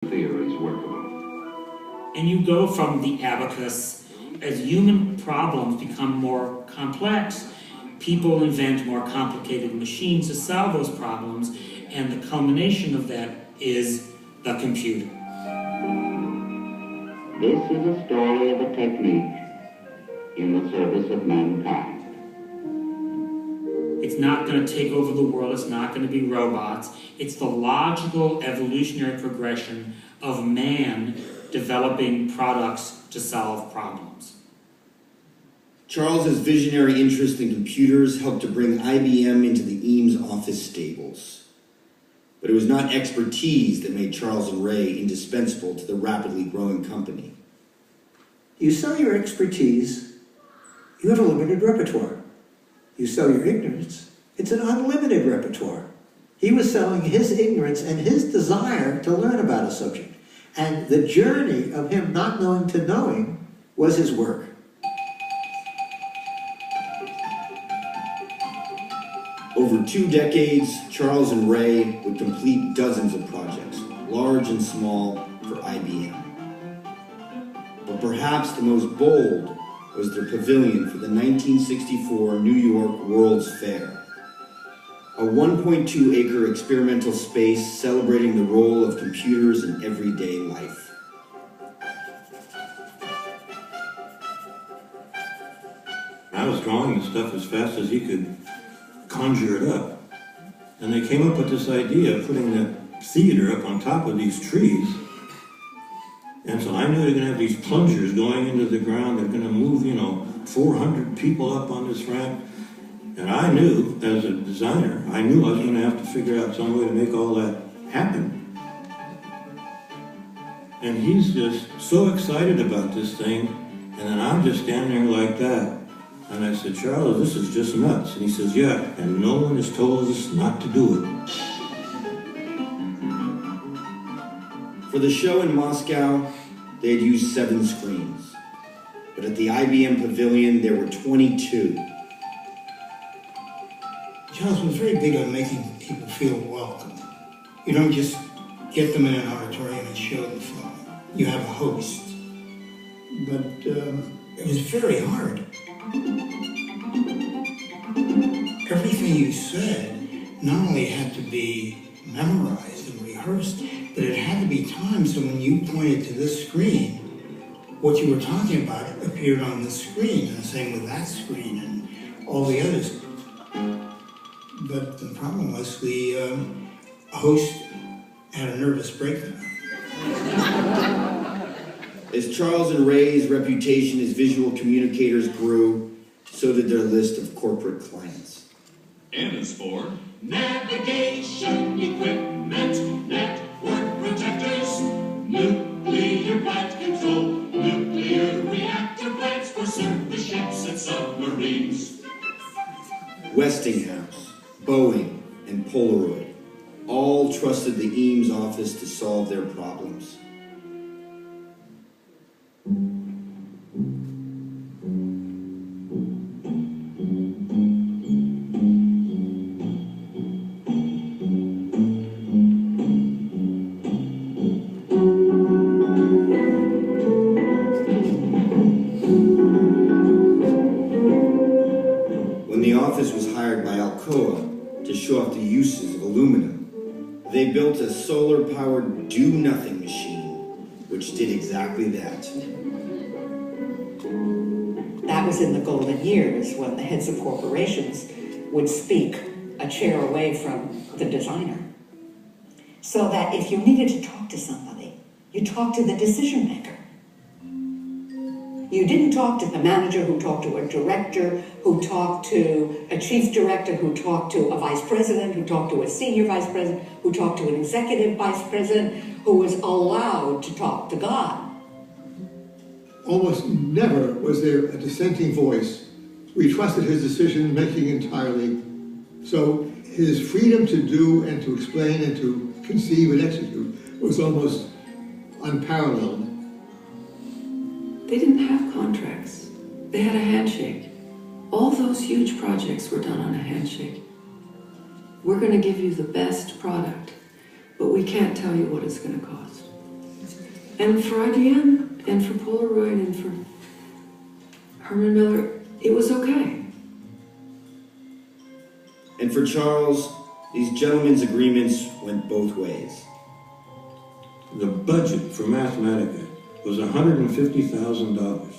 theory is workable. And you go from the abacus, as human problems become more complex, people invent more complicated machines to solve those problems, and the culmination of that is the computer. This is a story of a technique in the service of mankind. It's not going to take over the world. It's not going to be robots. It's the logical evolutionary progression of man developing products to solve problems. Charles's visionary interest in computers helped to bring IBM into the Eames office stables. But it was not expertise that made Charles and Ray indispensable to the rapidly growing company. You sell your expertise, you have a limited repertoire. You sell your ignorance, it's an unlimited repertoire. He was selling his ignorance and his desire to learn about a subject. And the journey of him not knowing to knowing was his work. Over 2 decades, Charles and Ray would complete dozens of projects, large and small, for IBM. But perhaps the most bold was their pavilion for the 1964 New York World's Fair, a 1.2-acre experimental space celebrating the role of computers in everyday life. I was drawing the stuff as fast as he could conjure it up. And they came up with this idea of putting the theater up on top of these trees. And so I knew they're going to have these plungers going into the ground. They're going to move, 400 people up on this ramp. And I knew, as a designer, I knew I was going to have to figure out some way to make all that happen. And he's just so excited about this thing. And then I'm just standing there like that. And I said, Charles, this is just nuts. And he says, yeah, and no one has told us not to do it. For the show in Moscow, they had used 7 screens. But at the IBM Pavilion, there were 22. Charles was very big on making people feel welcome. You don't just get them in an auditorium and show the film. You have a host. But it was very hard. Everything you said not only had to be memorized and rehearsed, but it had to be timed so when you pointed to this screen, what you were talking about appeared on the screen, and the same with that screen and all the others. But the problem was the host had a nervous breakdown. As Charles and Ray's reputation as visual communicators grew, so did their list of corporate clients. N is for navigation equipment, network protectors, nuclear plant control, nuclear reactor plants for surface ships and submarines. Westinghouse, Boeing, and Polaroid all trusted the Eames office to solve their problems. When the office was hired by Alcoa to show off the uses of aluminum, they built a solar-powered do-nothing machine, which did exactly that. That was in the golden years when the heads of corporations would speak a chair away from the designer. So that if you needed to talk to somebody, you talked to the decision maker. You didn't talk to the manager who talked to a director, who talked to a chief director, who talked to a vice president, who talked to a senior vice president, who talked to an executive vice president, who was allowed to talk to God. Almost never was there a dissenting voice. We trusted his decision-making entirely. So his freedom to do and to explain and to conceive and execute was almost unparalleled. They didn't have contracts. They had a handshake. All those huge projects were done on a handshake. We're going to give you the best product, but we can't tell you what it's going to cost. And for IBM, and for Polaroid, and for Herman Miller, it was okay. And for Charles, these gentlemen's agreements went both ways. The budget for Mathematica was $150,000.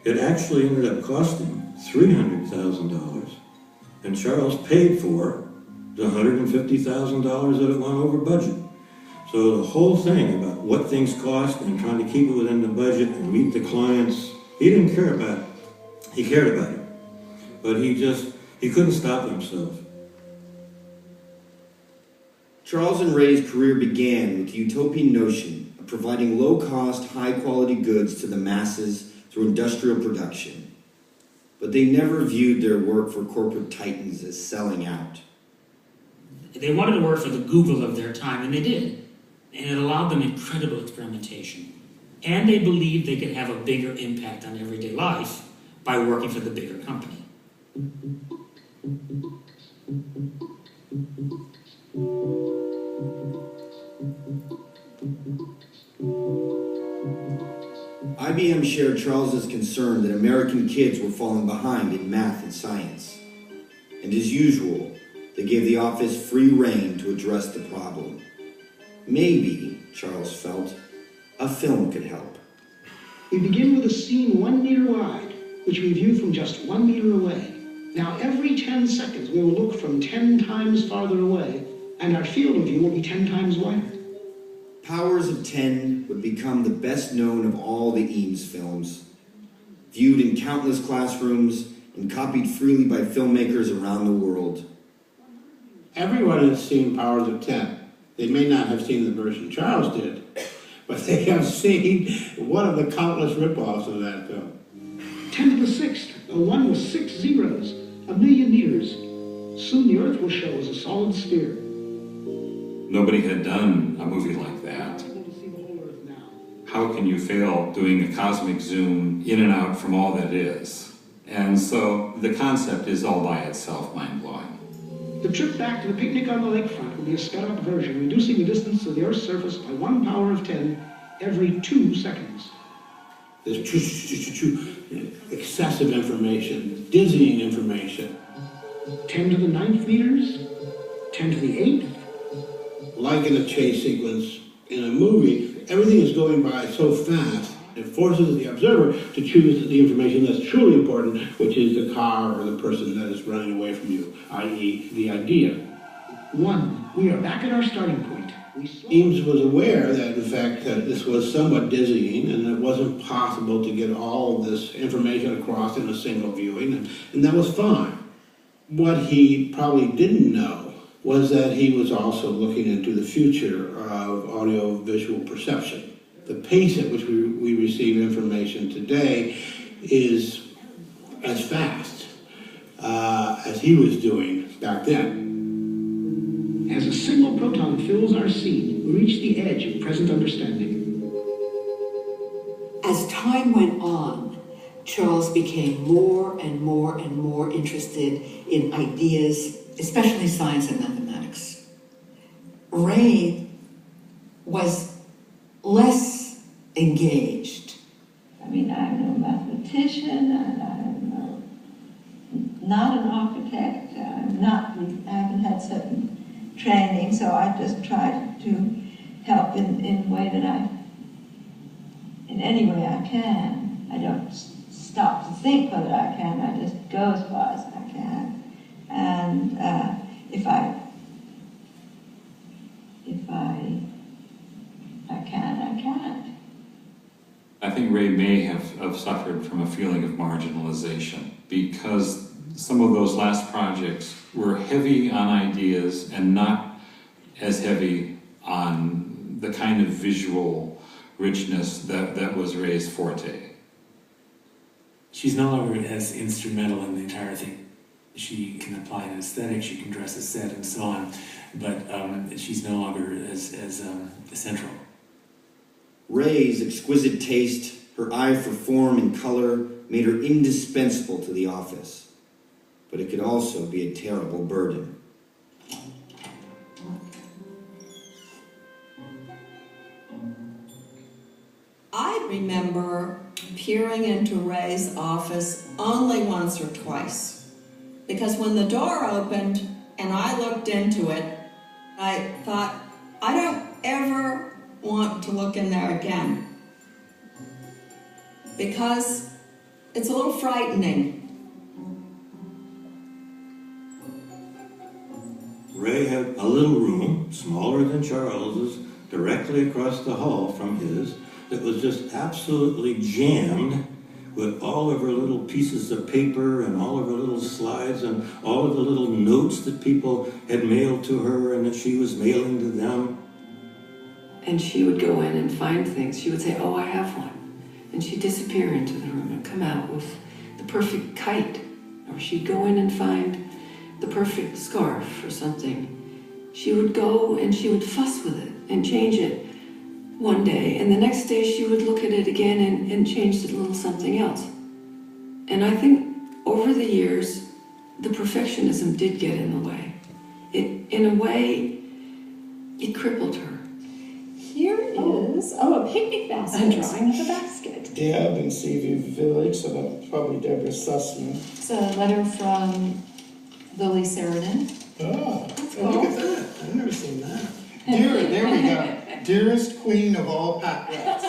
It actually ended up costing $300,000, and Charles paid for the $150,000 that it went over budget. So the whole thing about what things cost and trying to keep it within the budget and meet the clients, he didn't care about it. He cared about it, but he couldn't stop himself. Charles and Ray's career began with the utopian notion of providing low-cost, high-quality goods to the masses through industrial production. But they never viewed their work for corporate titans as selling out. They wanted to work for the Google of their time, and they did. And it allowed them incredible experimentation. And they believed they could have a bigger impact on everyday life by working for the bigger company. IBM shared Charles's concern that American kids were falling behind in math and science. And as usual, they gave the office free rein to address the problem. Maybe, Charles felt, a film could help. We begin with a scene 1 meter wide, which we view from just 1 meter away. Now every 10 seconds we will look from 10 times farther away, and our field of view will be 10 times wider. Powers of 10 would become the best known of all the Eames films, viewed in countless classrooms and copied freely by filmmakers around the world. Everyone has seen Powers of 10. They may not have seen the version Charles did, but they have seen one of the countless rip-offs of that film. 10 to the 6th, a 1 with 6 zeros, 1,000,000 meters. Soon the Earth will show as a solid sphere. Nobody had done a movie like that. How can you fail doing a cosmic zoom in and out from all that is? And so the concept is all by itself mind-blowing. The trip back to the picnic on the lakefront will be a sped-up version, reducing the distance to the Earth's surface by 1 power of 10 every 2 seconds. There's excessive information, dizzying information. 10 to the 9th meters, 10 to the 8th. Like in a chase sequence in a movie, everything is going by so fast, it forces the observer to choose the information that's truly important, which is the car or the person that is running away from you, i.e. the idea. 1. We are back at our starting point. Eames was aware that, in fact, that this was somewhat dizzying and it wasn't possible to get all of this information across in a single viewing, and that was fine. What he probably didn't know was that he was also looking into the future of audio-visual perception. The pace at which we receive information today is as fast as he was doing back then. As a single proton fills our scene, we reach the edge of present understanding. As time went on, Charles became more and more and more interested in ideas, especially science and mathematics. Ray was less engaged. I mean, I'm no mathematician, and I'm not an architect. I haven't had certain training, so I just try to help in a way that in any way I can. I don't stop to think whether I can. I just go as far as I can. And if I can, I can't. I think Ray may have suffered from a feeling of marginalization because some of those last projects were heavy on ideas and not as heavy on the kind of visual richness that was Ray's forte. She's no longer as instrumental in the entire thing. She can apply an aesthetic, she can dress a set and so on, but she's no longer as central. Ray's exquisite taste, her eye for form and color, made her indispensable to the office. But it could also be a terrible burden. I remember peering into Ray's office only once or twice. Because when the door opened and I looked into it, I thought, I don't ever want to look in there again. Because it's a little frightening. Ray had a little room, smaller than Charles's, directly across the hall from his, that was just absolutely jammed with all of her little pieces of paper and all of her little slides and all of the little notes that people had mailed to her and that she was mailing to them. And she would go in and find things. She would say, oh, I have one. And she'd disappear into the room and come out with the perfect kite. Or she'd go in and find the perfect scarf or something. She would go and she would fuss with it and change it one day. And the next day she would look at it again and change it a little something else. And I think over the years, the perfectionism did get in the way. In a way, it crippled her. Here is, a picnic basket. A drawing of a basket. Deb in Seaview Village, so that's probably Deborah Sussman. It's a letter from Lily Sheridan. Oh, That's look cool. at that. I've never seen that. There we go. Dearest queen of all pack rats.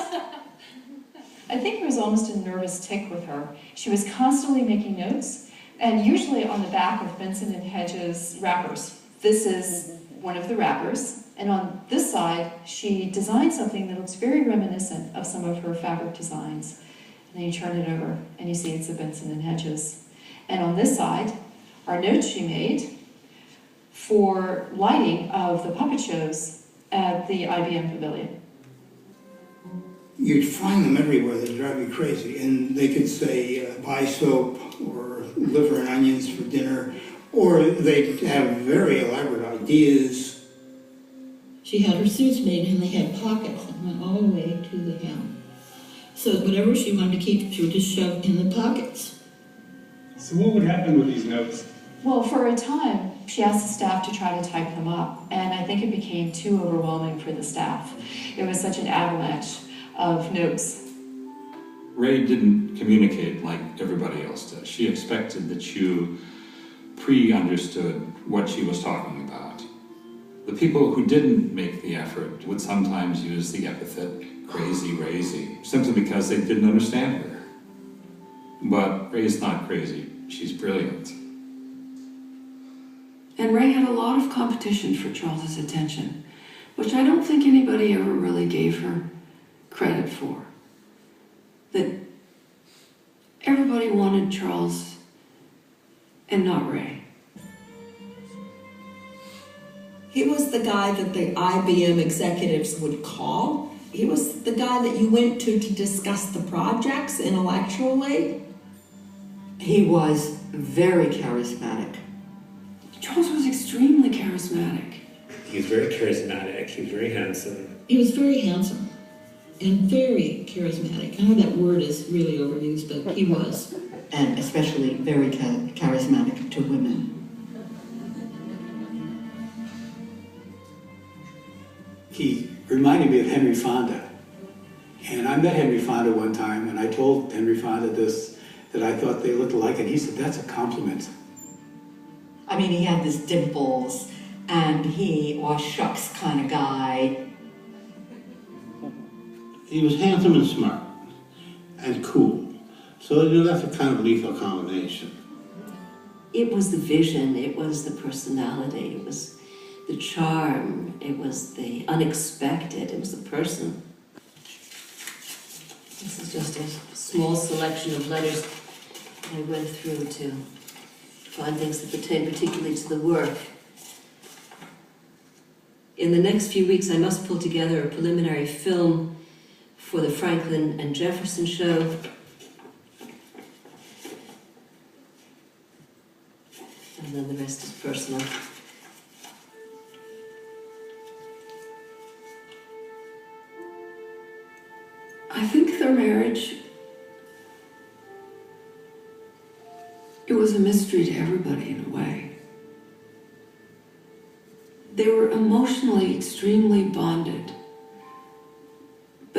I think there was almost a nervous tick with her. She was constantly making notes, and usually on the back of Benson and Hedges wrappers. This is one of the wrappers, and on this side, she designed something that looks very reminiscent of some of her fabric designs. And then you turn it over, and you see it's a Benson and Hedges. And on this side are notes she made for lighting of the puppet shows at the IBM Pavilion. You'd find them everywhere that drive you crazy. And they could say, buy soap, or liver and onions for dinner, or they'd have very elaborate ideas. She had her suits made and they had pockets that went all the way to the hem. So whatever she wanted to keep, she would just shove in the pockets. So what would happen with these notes? Well, for a time, she asked the staff to try to type them up, and I think it became too overwhelming for the staff. It was such an avalanche of notes. Ray didn't communicate like everybody else does. She expected that you pre-understood what she was talking about. The people who didn't make the effort would sometimes use the epithet crazy, simply because they didn't understand her. But Ray's not crazy. She's brilliant. And Ray had a lot of competition for Charles's attention, which I don't think anybody ever really gave her credit for. That everybody wanted Charles and not Ray. He was the guy that the IBM executives would call. He was the guy that you went to discuss the projects intellectually. He was very charismatic. Charles was extremely charismatic. He was very charismatic. He was very handsome. He was very handsome and very charismatic. I know that word is really overused, but he was. And especially very charismatic to women. He reminded me of Henry Fonda. And I met Henry Fonda one time, and I told Henry Fonda this, that I thought they looked alike, and he said, that's a compliment. I mean, he had this dimples, and he was shucks kind of guy. He was handsome and smart and cool. So, you know, that's a kind of lethal combination. It was the vision, it was the personality, it was the charm, it was the unexpected, it was the person. This is just a small selection of letters I went through to find things that pertain particularly to the work. In the next few weeks, I must pull together a preliminary film for the Franklin and Jefferson show. And then the rest is personal. I think their marriage, it was a mystery to everybody in a way. They were emotionally extremely bonded.